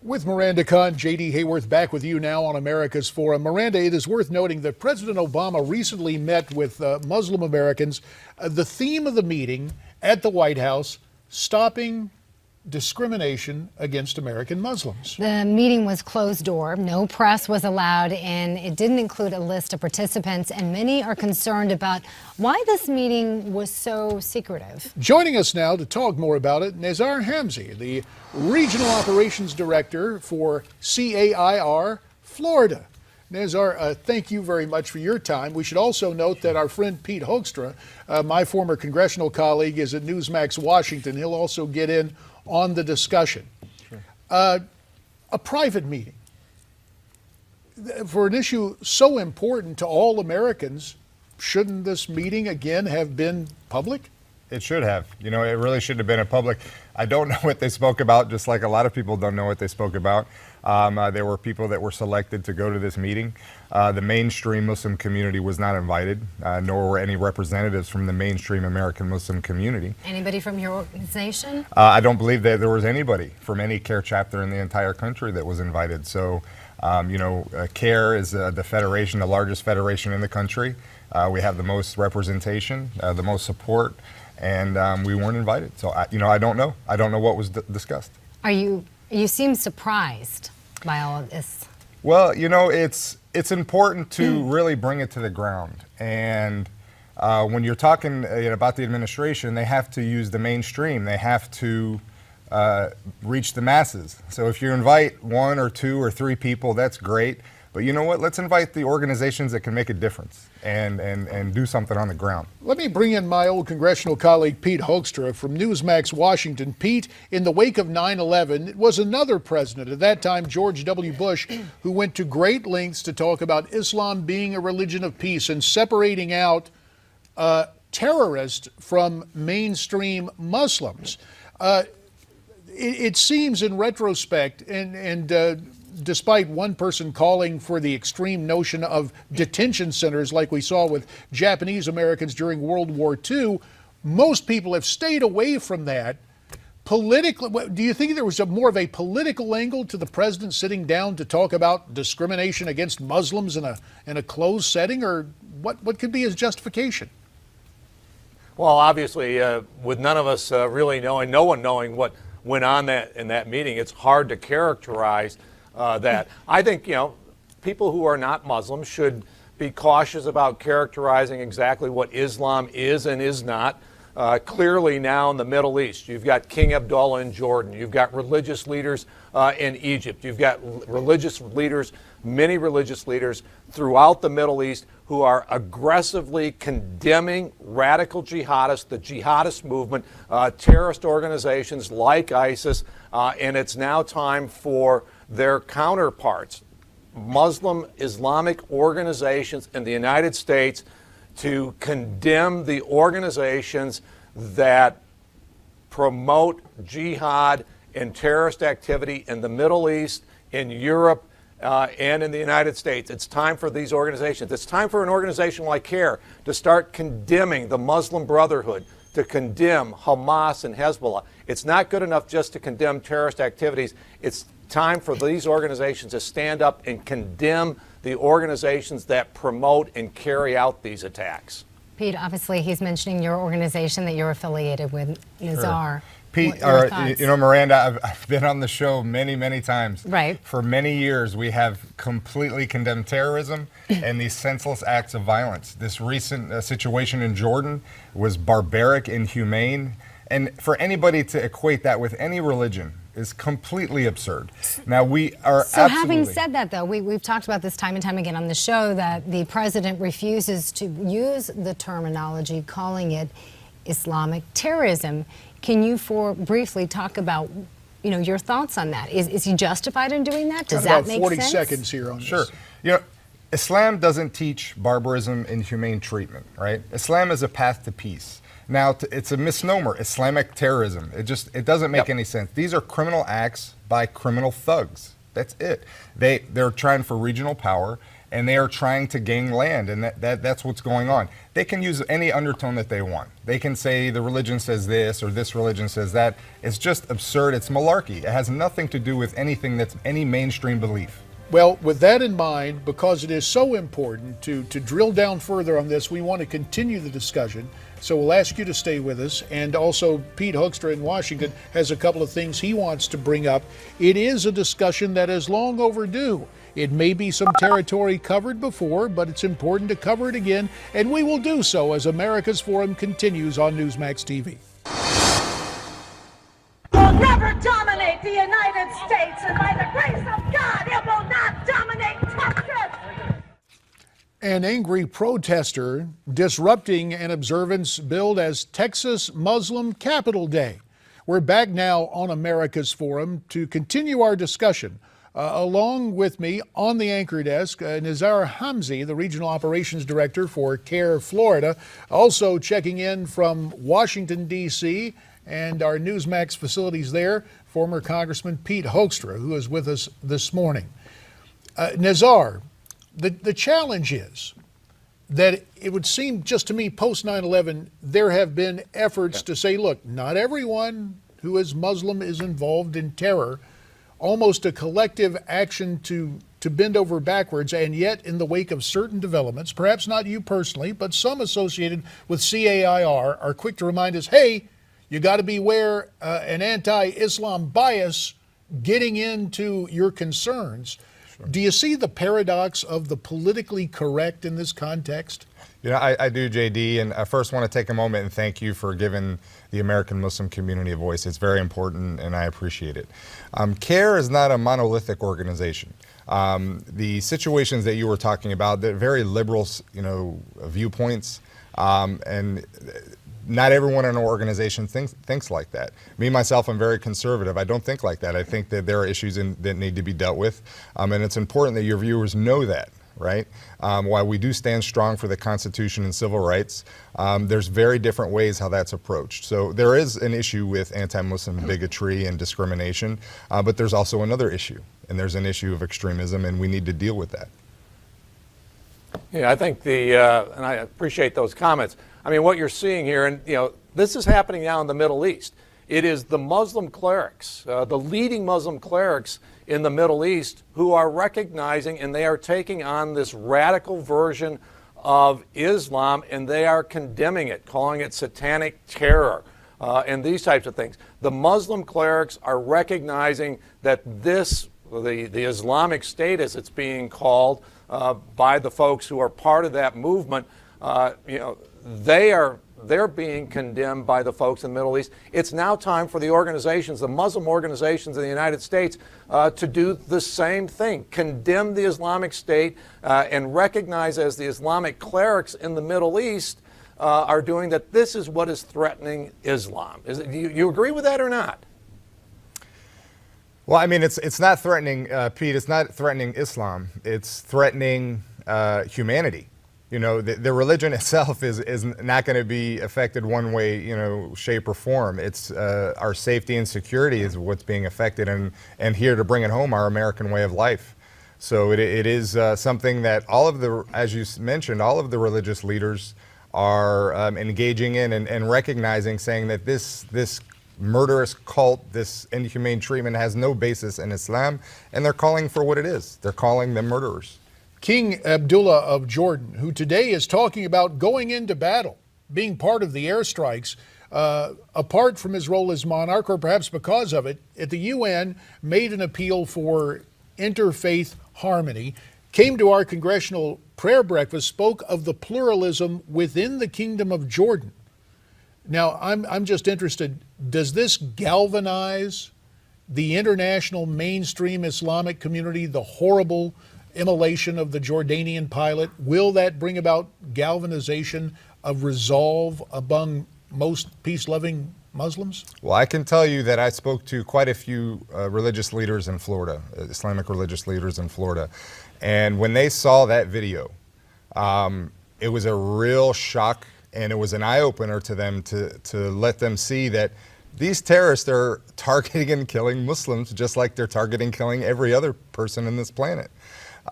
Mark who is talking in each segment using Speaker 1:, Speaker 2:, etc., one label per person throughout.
Speaker 1: With Miranda Khan, J.D. Hayworth back with you now on America's Forum. Miranda, it is worth noting that President Obama recently met with Muslim Americans. The theme of the meeting at the White House, stopping discrimination against American Muslims.
Speaker 2: The meeting was closed door. No press was allowed, and it didn't include a list of participants, and many are concerned about why this meeting was so secretive. Joining us now to talk more about it, Nezar Hamze, the Regional Operations Director for CAIR Florida. Nezar, thank you very much for your time. We should also note that our friend Pete Hoekstra, my former congressional colleague, is at Newsmax Washington. He'll also get in on the discussion. Sure. A private meeting for an issue so important to all Americans. Shouldn't this meeting again have been public?
Speaker 3: It should have. You know, it really should have been a public. I don't know what they spoke about, just like a lot of people don't know what they spoke about. There were people that were selected to go to this meeting. The mainstream Muslim community was not invited, nor were any representatives from the mainstream American Muslim community. Anybody from your organization? I don't believe that there was anybody from any CARE chapter in the entire country that was invited. So, CARE is the federation, the largest federation in the country. We have the most representation, the most support, and we weren't invited. So, I don't know. I don't know what was discussed. You seem surprised by all of this. Well, it's important to really bring it to the ground. And when you're talking about the administration, they have to use the mainstream. They have to reach the masses. So if you invite one or two or three people, that's great. But you know what? Let's invite the organizations that can make a difference and do something on the ground.
Speaker 1: Let me bring in my old congressional colleague, Pete Hoekstra from Newsmax Washington. Pete, in the wake of 9/11, it was another president, at that time George W. Bush, who went to great lengths to talk about Islam being a religion of peace and separating out terrorists from mainstream Muslims. It seems in retrospect, and despite one person calling for the extreme notion of detention centers like we saw with Japanese Americans during World War II, most people have stayed away from that. Politically, do you think there was more of a political angle to the president sitting down to talk about discrimination against Muslims in a closed setting, or what could be his justification?
Speaker 4: Well, obviously, with none of us really knowing, no one knowing what went on in that meeting, it's hard to characterize that. I think, people who are not Muslims should be cautious about characterizing exactly what Islam is and is not. Clearly now in the Middle East, you've got King Abdullah in Jordan, you've got religious leaders in Egypt, you've got many religious leaders throughout the Middle East who are aggressively condemning radical jihadists, the jihadist movement, terrorist organizations like ISIS, and it's now time for their counterparts, Muslim Islamic organizations in the United States, to condemn the organizations that promote jihad and terrorist activity in the Middle East, in Europe, and in the United States. It's time for these organizations. It's time for an organization like CARE to start condemning the Muslim Brotherhood, to condemn Hamas and Hezbollah. It's not good enough just to condemn terrorist activities. It's time for these organizations to stand up and condemn the organizations that promote and carry out these attacks.
Speaker 2: Pete, obviously he's mentioning your organization that you're affiliated with, Nezar.
Speaker 3: Sure. Pete, Miranda, I've been on the show many, many times. Right. For many years, we have completely condemned terrorism and these senseless acts of violence. This recent situation in Jordan was barbaric, inhumane, and for anybody to equate that with any religion is completely absurd. Now, we are
Speaker 2: having said that, though, we've talked about this time and time again on the show, that the president refuses to use the terminology, calling it Islamic terrorism. Can you briefly talk about, your thoughts on that? Is he justified in doing that? Does that make sense?
Speaker 1: 40 seconds here on this.
Speaker 3: Sure. Islam doesn't teach barbarism and humane treatment, right? Islam is a path to peace. Now, it's a misnomer, Islamic terrorism. It doesn't make any sense. These are criminal acts by criminal thugs. That's it. They're trying for regional power, and they are trying to gain land, and that's what's going on. They can use any undertone that they want. They can say the religion says this or this religion says that. It's just absurd. It's malarkey. It has nothing to do with anything that's any mainstream belief.
Speaker 1: Well, with that in mind, because it is so important to drill down further on this, we want to continue the discussion. So we'll ask you to stay with us. And also, Pete Hoekstra in Washington has a couple of things he wants to bring up. It is a discussion that is long overdue. It may be some territory covered before, but it's important to cover it again, and we will do so as America's Forum continues on Newsmax TV.
Speaker 5: Will never dominate the United States, and by the grace of God, it will not dominate Texas.
Speaker 1: An angry protester disrupting an observance billed as Texas Muslim Capital Day. We're back now on America's Forum to continue our discussion. Along with me on the anchor desk, Nezar Hamze, the Regional Operations Director for CARE Florida, also checking in from Washington, D.C., and our Newsmax facilities there, former Congressman Pete Hoekstra, who is with us this morning. Nezar, the challenge is that it would seem just to me post 9/11, there have been efforts to say, look, not everyone who is Muslim is involved in terror, almost a collective action to bend over backwards, and yet in the wake of certain developments, perhaps not you personally, but some associated with CAIR are quick to remind us, hey, you got to beware an anti-Islam bias getting into your concerns. Sure. Do you see the paradox of the politically correct in this context?
Speaker 3: You know, I do, JD, and I first want to take a moment and thank you for giving the American Muslim community a voice. It's very important, and I appreciate it. CARE is not a monolithic organization. The situations that you were talking about, they're very liberal, viewpoints, and not everyone in our organization thinks like that. Me, myself, I'm very conservative. I don't think like that. I think that there are issues that need to be dealt with, and it's important that your viewers know that. Right? While we do stand strong for the Constitution and civil rights, there's very different ways how that's approached. So there is an issue with anti-Muslim bigotry and discrimination, but there's also another issue, and there's an issue of extremism, and we need to deal with that.
Speaker 4: Yeah, I think and I appreciate those comments. I mean, what you're seeing here, and this is happening now in the Middle East. It is the Muslim clerics, the leading Muslim clerics in the Middle East, who are recognizing and they are taking on this radical version of Islam, and they are condemning it, calling it satanic terror, and these types of things. The Muslim clerics are recognizing that the Islamic State, as it's being called by the folks who are part of that movement, they're being condemned by the folks in the Middle East. It's now time for the organizations, the Muslim organizations in the United States, to do the same thing, condemn the Islamic State and recognize, as the Islamic clerics in the Middle East are doing, that this is what is threatening Islam. Do you agree with that or not?
Speaker 3: Well, I mean, it's not threatening, Pete, it's not threatening Islam. It's threatening humanity. The religion itself is not going to be affected one way, shape or form. It's our safety and security is what's being affected, and here to bring it home, our American way of life. So it is something that as you mentioned, all of the religious leaders are engaging in and recognizing, saying that this murderous cult, this inhumane treatment has no basis in Islam, and they're calling for what it is. They're calling them murderers.
Speaker 1: King Abdullah of Jordan, who today is talking about going into battle, being part of the airstrikes, apart from his role as monarch, or perhaps because of it, at the UN, made an appeal for interfaith harmony, came to our congressional prayer breakfast, spoke of the pluralism within the Kingdom of Jordan. Now, I'm just interested, does this galvanize the international mainstream Islamic community, the horrible immolation of the Jordanian pilot? Will that bring about galvanization of resolve among most peace-loving Muslims?
Speaker 3: Well, I can tell you that I spoke to quite a few religious leaders in Florida, Islamic religious leaders in Florida, and when they saw that video, it was a real shock, and it was an eye-opener to them to let them see that these terrorists are targeting and killing Muslims just like they're targeting killing every other person on this planet.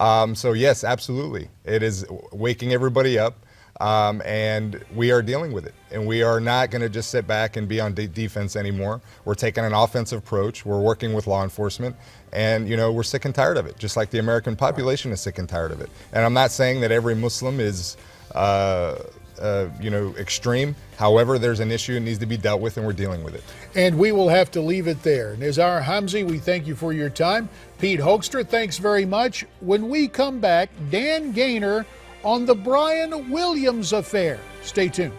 Speaker 3: So yes, absolutely. It is waking everybody up. And we are dealing with it. And we are not going to just sit back and be on defense anymore. We're taking an offensive approach. We're working with law enforcement. And, we're sick and tired of it, just like the American population is sick and tired of it. And I'm not saying that every Muslim is, extreme. However, there's an issue that needs to be dealt with, and we're dealing with it.
Speaker 1: And we will have to leave it there. Nezar Hamze, we thank you for your time. Pete Hoekstra, thanks very much. When we come back, Dan Gaynor on the Brian Williams affair. Stay tuned.